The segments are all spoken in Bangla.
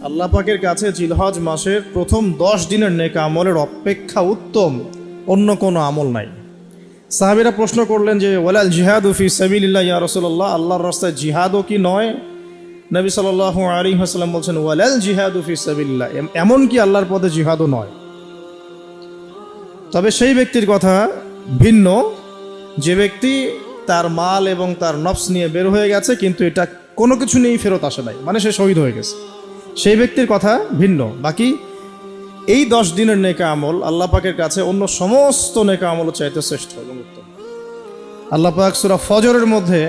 আল্লাহ পাকের কাছে জিলহজ মাসের প্রথম 10 দিনের নেক আমলের অপেক্ষা উত্তম অন্য কোনো আমল নাই। সাহাবীরা প্রশ্ন করলেন যে ওয়ালাল জিহাদু ফি সাবিলিল্লাহ ইয়া রাসূলুল্লাহ, আল্লাহর রাস্তায় জিহাদও কি নয়? নবী সাল্লাল্লাহু আলাইহি ওয়াসাল্লাম বলছেন ওয়ালাল জিহাদু ফি সাবিলিল্লাহ, এমন কি আল্লাহর পথে জিহাদও নয়। তবে সেই ব্যক্তির কথা ভিন্ন যে ব্যক্তি তার মাল এবং তার নফস নিয়ে বের হয়ে গেছে কিন্তু এটা কোনো কিছু নিয়েই ফেরত আসে নাই, মানে সে শহীদ হয়ে গেছে, সেই ব্যক্তির কথা ভিন্ন। বাকি এই 10 দিনের নেকা আমল আল্লাহ পাকের কাছে অন্য সমস্ত নেকা আমল চাইতে শ্রেষ্ঠ এবং উত্তম। আল্লাহ পাক সূরা ফজরের মধ্যে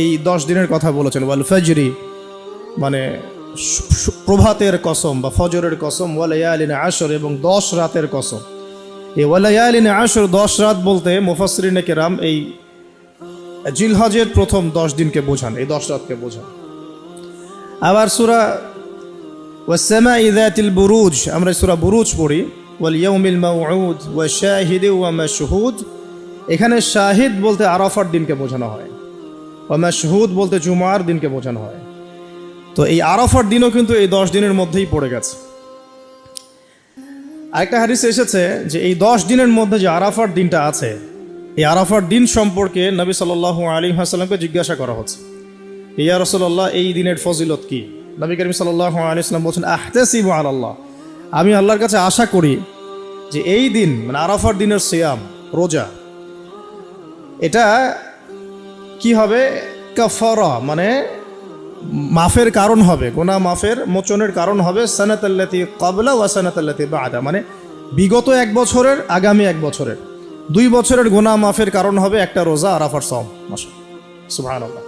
এই 10 দিনের কথা বলেছেন, ওয়াল ফজরি মানে প্রভাতের কসম বা ফজরের কসম, ওয়ালায়ালিন আশর এবং 10 রাতের কসম। এই ওয়ালায়ালিন আশর 10 রাত বলতে মুফাসসিরিনে কেরাম এই জিলহজের প্রথম 10 দিনকে বোঝান, এই 10 রাতকে বোঝান। আবার সূরা ওয়াস-সামাই যাতিল বুরুজ, আমরা সূরা বুরুজ পড়ি, ওয়াল ইয়াউমিল মাউউদ ওয়া শাহিদি ওয়া মাশহুদ, এখানে শাহিদ বলতে আরাফার দিনকে বোঝানো হয়, ওয়া মাশহুদ বলতে জুমার দিনকে বোঝানো হয়। তো এই আরাফার দিনও কিন্তু এই 10 দিনের মধ্যেই পড়ে গেছে। আরেকটা হাদিসে এসেছে যে এই 10 দিনের মধ্যে যে আরাফার দিনটা আছে, এই আরাফার দিন সম্পর্কে নবী সাল্লাল্লাহু আলাইহি ওয়াসাল্লামকে জিজ্ঞাসা করা হচ্ছে, ইয়া রাসূলুল্লাহ এই দিনের ফজিলত কি? নবী করিম সাল্লাল্লাহু আলাইহি ওয়াসাল্লাম বলেন আহতাসিবু আলাল্লাহ, আমি আল্লাহর কাছে আশা করি যে এই দিন মানে আরাফার দিনের সিয়াম রোজা, এটা কি হবে? কাফারা মানে মাফের কারণ হবে, গুনাহ মাফের মোচনের কারণ হবে। সানাতাল্লাতি ক্বাবলা ওয়া সানাতাল্লাতি বা'দা, মানে বিগত 1 বছরের আগামী 1 বছরের 2 বছরের গুনাহ মাফের কারণ হবে একটা রোজা আরাফার সওম। মাশাআল্লাহ, সুবহানাল্লাহ।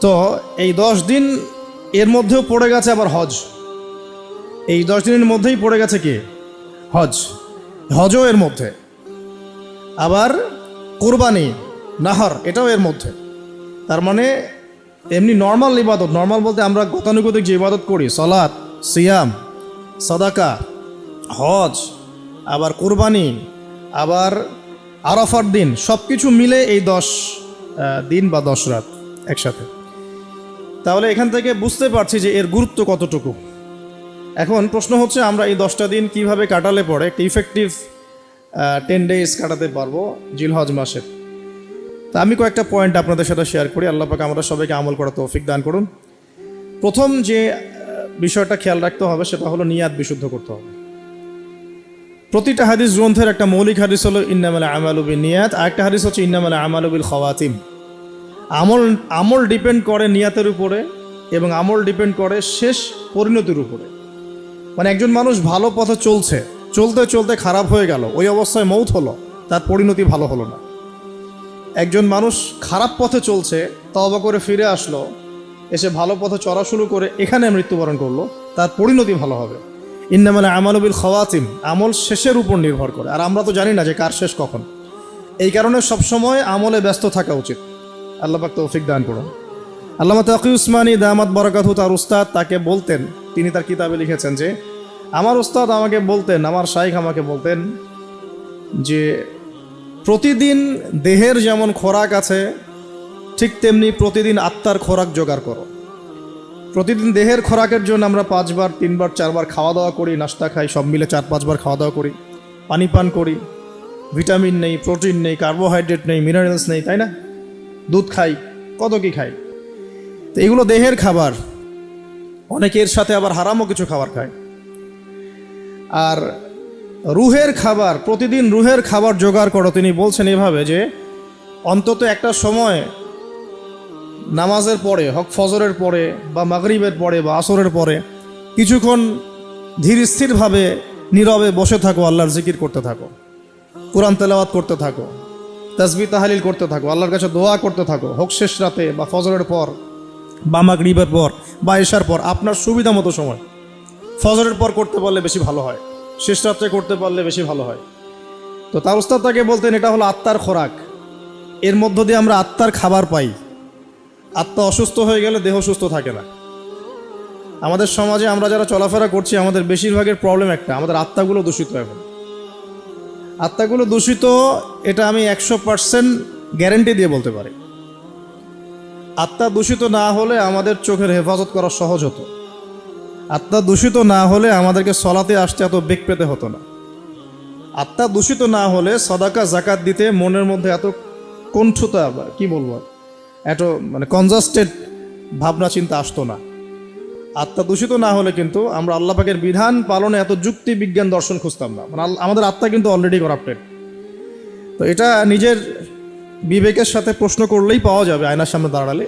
তো এই 10 দিন এর মধ্যেও পড়ে গেছে আবার হজ, এই 10 দিনের মধ্যেই পড়ে গেছে কি? হজ, হজও এর মধ্যে। আবার কুরবানি নাহর এটাও এর মধ্যে। তার মানে এমনি নর্মাল ইবাদত, নর্মাল বলতে আমরা গতানুগতিক যে ইবাদত করি, সালাত, সিয়াম, সাদাকা, হজ, আবার কুরবানি, আবার আরাফার দিন, সব কিছু মিলে এই 10 দিন বা 10 রাত একসাথে। তাহলে এখান থেকে বুঝতে পারছি যে এর গুরুত্ব কতটুকু। এখন প্রশ্ন হচ্ছে আমরা এই 10টা দিন কিভাবে কাটালে পরে একটা ইফেক্টিভ 10 ডেজ কাটাতে পারবো জিলহজ মাসের। তা আমি কয়েকটা পয়েন্ট আপনাদের সাথে শেয়ার করি, আল্লাহ পাক আমরা সবাইকে আমল করার তৌফিক দান করুন। প্রথম যে বিষয়টা খেয়াল রাখতে হবে সেটা হলো নিয়াত বিশুদ্ধ করতে হবে। প্রতিটা হাদিস গ্রন্থের একটা মৌলিক হাদিস হলো ইন্নামাল আমালু বিন্নিয়াত, আরেকটা হাদিস হচ্ছে ইন্নামাল আমালু বিল খাওয়াতিম। আমল ডিপেন্ড করে নিয়াতের উপরে এবং আমল ডিপেন্ড করে শেষ পরিণতির উপরে। মানে একজন মানুষ ভালো পথে চলছে, চলতে চলতে খারাপ হয়ে গেল, ওই অবস্থায় মৌত হলো, তার পরিণতি ভালো হলো না। একজন মানুষ খারাপ পথে চলছে, তওবা করে ফিরে আসলো, এসে ভালো পথে চলা শুরু করে এখানে মৃত্যুবরণ করলো, তার পরিণতি ভালো হবে। ইন্নামাল আমালু বিল খাওয়াতিম, আমল শেষের উপর নির্ভর করে। আর আমরা তো জানি না যে কার শেষ কখন, এই কারণে সবসময় আমলে ব্যস্ত থাকা উচিত। আল্লাহ পাক তৌফিক দান করুন। আল্লামা তাকি উসমানী দামাত বারাকাতহু, তার উস্তাদ তাকে বলতেন, তিনি তার কিতাবে লিখেছেন যে আমার উস্তাদ আমাকে বলতেন, আমার শাইখ আমাকে বলতেন যে প্রতিদিন দেহের যেমন খোরাক আছে ঠিক তেমনি প্রতিদিন আত্মার খোরাক জোগাড় করো। প্রতিদিন দেহের খোরাকের জন্য আমরা 5 বার 3 বার 4 বার খাওয়া দাওয়া করি, নাস্তা খাই, সব মিলে 4-5 বার খাওয়া দাওয়া করি, পানি পান করি, ভিটামিন নেই, প্রোটিন নেই, কার্বোহাইড্রেট নেই, মিনারেলস নেই, তাই না? দুধ খাই, কত কি খাই। তো এগুলো দেহের খাবার। অনেকের সাথে আবার হারামও কিছু খাবার খায়। আর রুহের খাবার, প্রতিদিন রুহের খাবার জোগাড় করো। তিনি বলছেন এভাবে যে অন্তত একটা সময় নামাজের পরে, হক ফজরের পরে বা মাগরিবের পরে বা আসরের পরে কিছুক্ষণ ধীর স্থিরভাবে নীরবে বসে থাকো, আল্লাহর জিকির করতে থাকো, কোরআন তেলাওয়াত করতে থাকো, তাসবিহ তাহলিল করতে থাকো, আল্লাহর কাছে দোয়া করতে থাকো, হোক শেষ রাতে বা ফজরের পর বা মাগরিবের পর বা এশার পর, আপনার সুবিধা মতো সময়। ফজরের পর করতে পারলে বেশি ভালো হয়, শেষ রাত্রে করতে পারলে বেশি ভালো হয়। তো তার উস্তাদ তাকে বলতেন এটা হলো আত্মার খোরাক, এর মধ্য দিয়ে আমরা আত্মার খাবার পাই। আত্মা অসুস্থ হয়ে গেলে দেহ সুস্থ থাকে না। আমাদের সমাজে আমরা যারা চলাফেরা করছি আমাদের বেশিরভাগের প্রবলেম একটা, আমাদের আত্মাগুলো দূষিত। এখন আত্মাগুলো দূষিত, এটা আমি 100% গ্যারেন্টি দিয়ে বলতে পারি। আত্মা দূষিত না হলে আমাদের চোখের হেফাজত করা সহজ হতো। আত্মা দূষিত না হলে আমাদেরকে সলাতে আসতে এত বেগ পেতে হতো না। আত্মা দূষিত না হলে সদাকা জাকাত দিতে মনের মধ্যে এত কণ্ঠতা বা কি বলবো এত মানে কনজাস্টেড ভাবনা চিন্তা আসতো না। আত্মা দূষিত না হলে কিন্তু আমরা আল্লাহ পাকের বিধান পালনে এত যুক্তি বিজ্ঞান দর্শন খুঁজতাম না। মানে আমাদের আত্মা কিন্তু অলরেডি করাপ্টেড। তো এটা নিজের বিবেকের সাথে প্রশ্ন করলেই পাওয়া যাবে আয়নার সামনে দাঁড়ালে।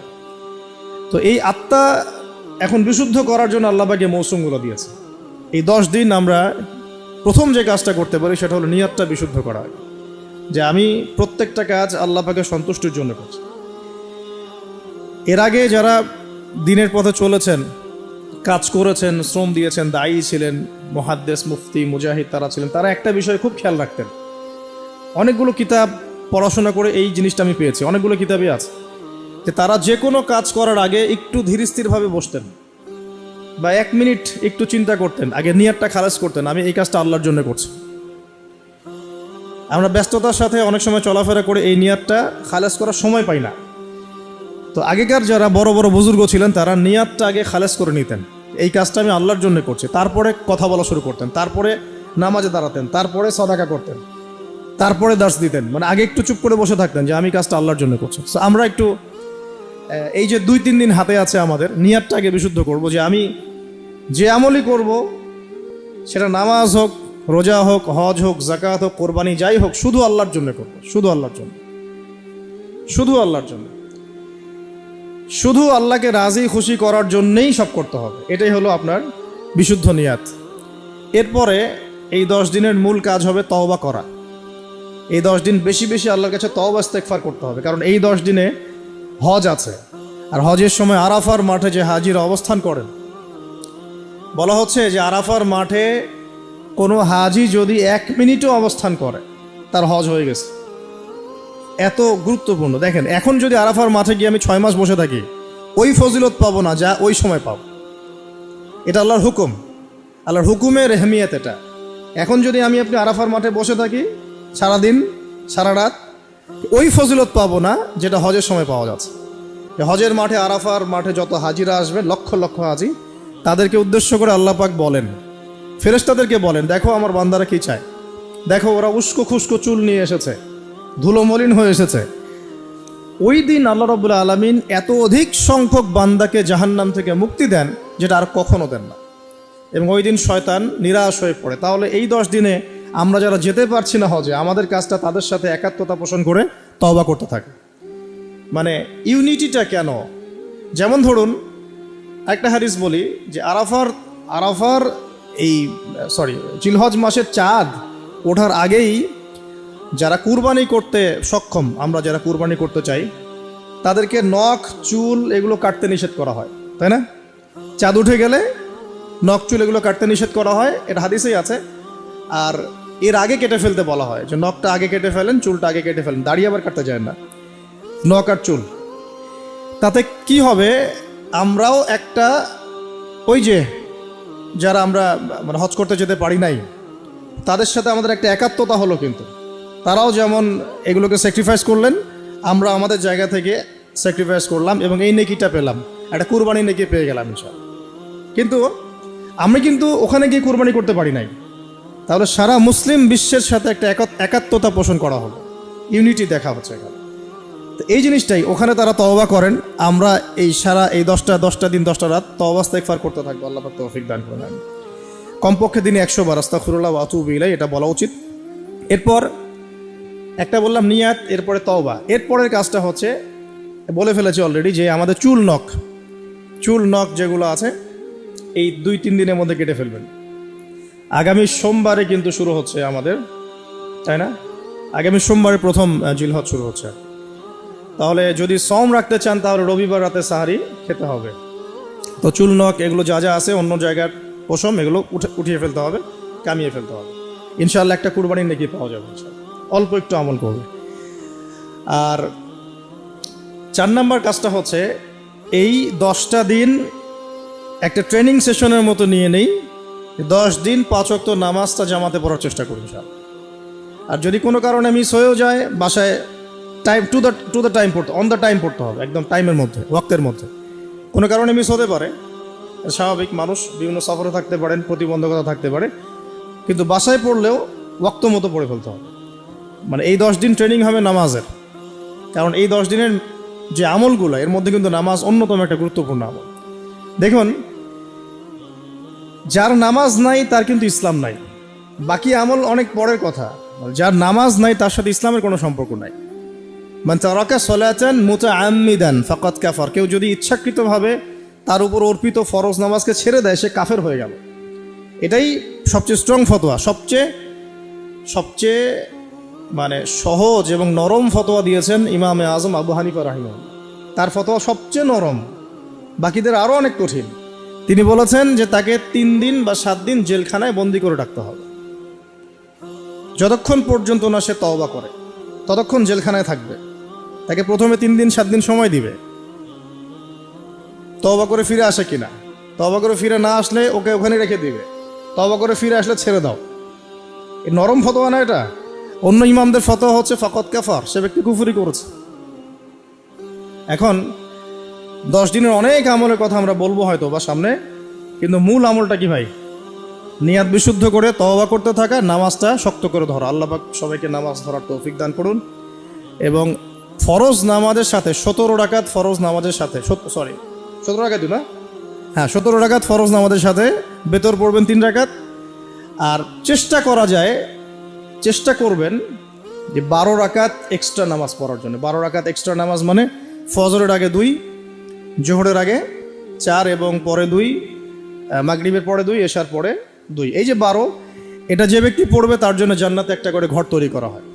তো এই আত্মা এখন বিশুদ্ধ করার জন্য আল্লাহ পাকে মৌসুমগুলো দিয়েছে। এই 10 দিন আমরা প্রথম যে কাজটা করতে পারি সেটা হলো নিয়তটা বিশুদ্ধ করা, যে আমি প্রত্যেকটা কাজ আল্লাহ পাকের সন্তুষ্টির জন্য করছি। এর আগে যারা দিনের পথে চলেছেন, কাজ করেছেন, শ্রম দিয়েছেন, দায়ী ছিলেন, মুহাদ্দিস, মুফতি, মুজাহিদ তারা ছিলেন, তারা একটা বিষয় খুব খেয়াল রাখতেন। অনেকগুলো কিতাব পড়াশোনা করে এই জিনিসটা আমি পেয়েছি, অনেকগুলো কিতাবই আছে, যে তারা যে কোনো কাজ করার আগে একটু ধীরস্থিরভাবে বসতেন বা 1 মিনিট একটু চিন্তা করতেন, আগে নিয়তটা খালাস করতেন, আমি এই কাজটা আল্লাহর জন্য করছি। আমরা ব্যস্ততার সাথে অনেক সময় চলাফেরা করে এই নিয়তটা খালাস করার সময় পাই না। তো আগেকার যারা বড় বড় বুজুর্গ ছিলেন তারা নিয়তটা আগে খালাস করে নিতেন, এই কাজটা আমি আল্লাহর জন্য করছি। তারপরে কথা বলা শুরু করতেন, তারপরে নামাজে দাঁড়াতেন, তারপরে সাদাকা করতেন, তারপরে দার্স দিতেন। মানে আগে একটু চুপ করে বসে থাকতেন যে আমি কাজটা আল্লাহর জন্য করছি। তো আমরা একটু এই যে 2-3 দিন হাতে আছে আমাদের, নিয়তটা আগে বিশুদ্ধ করব, যে আমি যে আমলই করব সেটা নামাজ হোক, রোজা হোক, হজ হোক, যাকাত হোক, কোরবানি যাই হোক, শুধু আল্লাহর জন্য করব, শুধু আল্লাহর জন্য, শুধু আল্লাহর জন্য, শুধু আল্লাহকে রাজি খুশি করার জন্যই সব করতে হবে। এটাই হলো আপনার বিশুদ্ধ নিয়াত। এরপরে এই 10 দিনের মূল কাজ হবে তওবা করা। এই 10 দিন বেশি বেশি আল্লাহর কাছে তওবা ইস্তেগফার করতে হবে, কারণ এই 10 দিনে হজ আছে। আর হজের সময় আরাফার মাঠে যে হাজিরা অবস্থান করেন, বলা হচ্ছে যে আরাফার মাঠে কোনো হাজি যদি 1 মিনিটও অবস্থান করে তার হজ হয়ে গেছে। এত গুরুত্বপূর্ণ। দেখেন, এখন যদি আরাফার মাঠে গিয়ে আমি 6 মাস বসে থাকি, ওই ফজিলত পাবো না যা ওই সময় পাবো। এটা আল্লাহর হুকুম, আল্লাহর হুকুমের এহমিয়ত এটা। এখন যদি আমি আপনি আরাফার মাঠে বসে থাকি সারাদিন সারা রাত, ওই ফজিলত পাবো না যেটা হজের সময় পাওয়া যাচ্ছে। হজের মাঠে, আরাফার মাঠে যত হাজিরা আসবে, লক্ষ লক্ষ হাজি, তাদেরকে উদ্দেশ্য করে আল্লাহ পাক বলেন, ফেরেশতাদেরকে বলেন, দেখো আমার বান্দারা কি চায়, দেখো ওরা উস্কো খুস্কো চুল নিয়ে এসেছে, ধুলো মলিন হয়ে এসেছে। ওই দিন আল্লাহ রাব্বুল আলামিন এত অধিক সংখ্যক বান্দাকে জাহান্নাম থেকে মুক্তি দেন যেটা আর কখনো দেন না, এবং ওই দিন শয়তান নিরাশ হয়ে পড়ে। তাহলে এই 10 দিনে আমরা যারা যেতে পারছি না হজে, আমাদের কাজটা তাদের সাথে একাত্মতা পোষণ করে তওবা করতে থাকে। মানে ইউনিটিটা কেন? যেমন ধরুন একটা হাদিস বলি, যে আরাফার এই জিলহজ মাসের চাঁদ ওঠার আগেই যারা কুরবানি করতে সক্ষম, আমরা যারা কুরবানি করতে চাই, তাদেরকে নখ, চুল এগুলো কাটতে নিষেধ করা হয়, তাই না? চাঁদ উঠে গেলে নখ, চুল এগুলো কাটতে নিষেধ করা হয়, এটা হাদিসেই আছে। আর এর আগে কেটে ফেলতে বলা হয়, যে নখটা আগে কেটে ফেলেন, চুলটা আগে কেটে ফেলেন, দাড়ি আবার কাটতে যায় না, নখ আর চুল। তাতে কি হবে, আমরাও একটা, ওই যে যারা আমরা মানে হজ করতে যেতে পারি নাই, তাদের সাথে আমাদের একটা একাত্মতা হলো। কিন্তু তারাও যেমন এগুলোকে স্যাক্রিফাইস করলেন, আমরা আমাদের জায়গা থেকে স্যাক্রিফাইস করলাম এবং এই নেকিটা পেলাম, একটা কুরবানি নেকি পেয়ে গেলাম ইনশাআল্লাহ। কিন্তু আমি কিন্তু ওখানে গিয়ে কুরবানি করতে পারি নাই। তাহলে সারা মুসলিম বিশ্বের সাথে একটা একাত্মতা পোষণ করা হলো, ইউনিটি দেখা হচ্ছে এখানে। তো এই জিনিসটাই ওখানে তারা তওবা করেন, আমরা এই সারা এই 10টা দিন 10টা রাত তওবা ইস্তেগফার করতে থাকবো। আল্লাহ পাক তৌফিক দান করেন। কমপক্ষে দিনে 100 বার আস্তাগফিরুল্লাহ ওয়া আতুবু ইলাইহি, এটা বলা উচিত। এরপর একটা বললাম নিয়াত, এরপরে তওবা। এরপরের কাজটা হচ্ছে, বলে ফেলেছি অলরেডি, যে আমাদের চুল নখ যেগুলো আছে এই 2-3 দিনের মধ্যে কেটে ফেলবেন। আগামী সোমবারে কিন্তু শুরু হচ্ছে আমাদের, তাই না? আগামী সোমবারে প্রথম জিলহজ শুরু হচ্ছে। তাহলে যদি সওম রাখতে চান তাহলে রবিবার রাতে সাহারি খেতে হবে। তো চুল নখ এগুলো যা যা আছে অন্য জায়গার পশম, এগুলো উঠিয়ে ফেলতে হবে, কামিয়ে ফেলতে হবে। ইনশাআল্লাহ একটা কুরবানির নেকি পাওয়া যাবে, অল্প একটু আমল করবে। আর 4 নম্বর কাজটা হচ্ছে, এই 10টা দিন একটা ট্রেনিং সেশনের মতো নিয়ে নেই। 10 দিন 5 ওয়াক্ত নামাজটা জামাতে পড়ার চেষ্টা করি ইনশাআল্লাহ। আর যদি কোনো কারণে মিস হয়েও যায়, বাসায় টাইম টু দ্য টাইম পড়তে, অন দ্য টাইম পড়তে হবে, একদম টাইমের মধ্যে, ওয়াক্তের মধ্যে। কোনো কারণে মিস হতে পারে, স্বাভাবিক, মানুষ বিভিন্ন সফরে থাকতে পারেন, প্রতিবন্ধকতা থাকতে পারে, কিন্তু বাসায় পড়লেও ওয়াক্ত মতো পড়ে ফেলতে হবে। মানে এই 10 দিন ট্রেনিং হবে নামাজের, কারণ এই 10 দিনের যে আমলগুলো, এর মধ্যে কিন্তু নামাজ অন্যতম একটা গুরুত্বপূর্ণ আমল। দেখুন, যার নামাজ নাই তার কিন্তু ইসলাম নাই, বাকি আমল অনেক পরের কথা। যার নামাজ নাই তার সাথে ইসলামের কোনো সম্পর্ক নাই। মান তারাকা সালাতান মুতাআম্মিদান ফাকাদ কাফার, কেউ যদি ইচ্ছাকৃতভাবে তার উপর অর্পিত ফরজ নামাজকে ছেড়ে দেয়, সে কাফের হয়ে গেল। এটাই সবচেয়ে স্ট্রং ফতোয়া, সবচেয়ে মানে সহজ এবং নরম ফতোয়া দিয়েছেন ইমামে আজম আবু হানিফা রাহিমাহুল্লাহ। তার ফতোয়া সবচেয়ে নরম, বাকিদের আরও অনেক কঠিন। তিনি বলেছেন যে তাকে 3 দিন বা 7 দিন জেলখানায় বন্দি করে রাখতে হবে। যতক্ষণ পর্যন্ত না সে তওবা করে ততক্ষণ জেলখানায় থাকবে। তাকে প্রথমে 3 দিন 7 দিন সময় দিবে, তওবা করে ফিরে আসে কিনা। তওবা করে ফিরে না আসলে ওকে ওখানে রেখে দিবে, তওবা করে ফিরে আসলে ছেড়ে দাও। এই নরম ফতোয়া না এটা। অন্য ইমামদের ফতোয়া হচ্ছে ফাকাদ কাফার, সে ব্যক্তি কুফরি করেছে। এখন 10 দিনের অনেক আমলের কথা আমরা বলবো হয়তো বা সামনে, কিন্তু মূল আমলটা কি ভাই? নিয়াত বিশুদ্ধ করে তওবা করতে থাকা, নামাজটা শক্ত করে ধরা। আল্লাহ পাক সবাইকে নামাজ ধরার তৌফিক দান করুন। এবং ফরজ নামাজের সাথে 17 রাকাত ফরজ নামাজের সাথে 17 রাকাত না, হ্যাঁ 17 রাকাত ফরজ নামাজের সাথে বেতর পড়বেন 3 রাকাত। আর চেষ্টা করবেন যে 12 রাকাত এক্সট্রা নামাজ পড়ার জন্য। 12 রাকাত এক্সট্রা নামাজ মানে ফজরের আগে 2, জোহরের আগে 4 এবং পরে 2, মাগরিবের পরে 2, এশার পরে 2। এই যে 12, এটা যে ব্যক্তি পড়বে তার জন্য জান্নাতে একটা করে ঘর তৈরি করা হয়।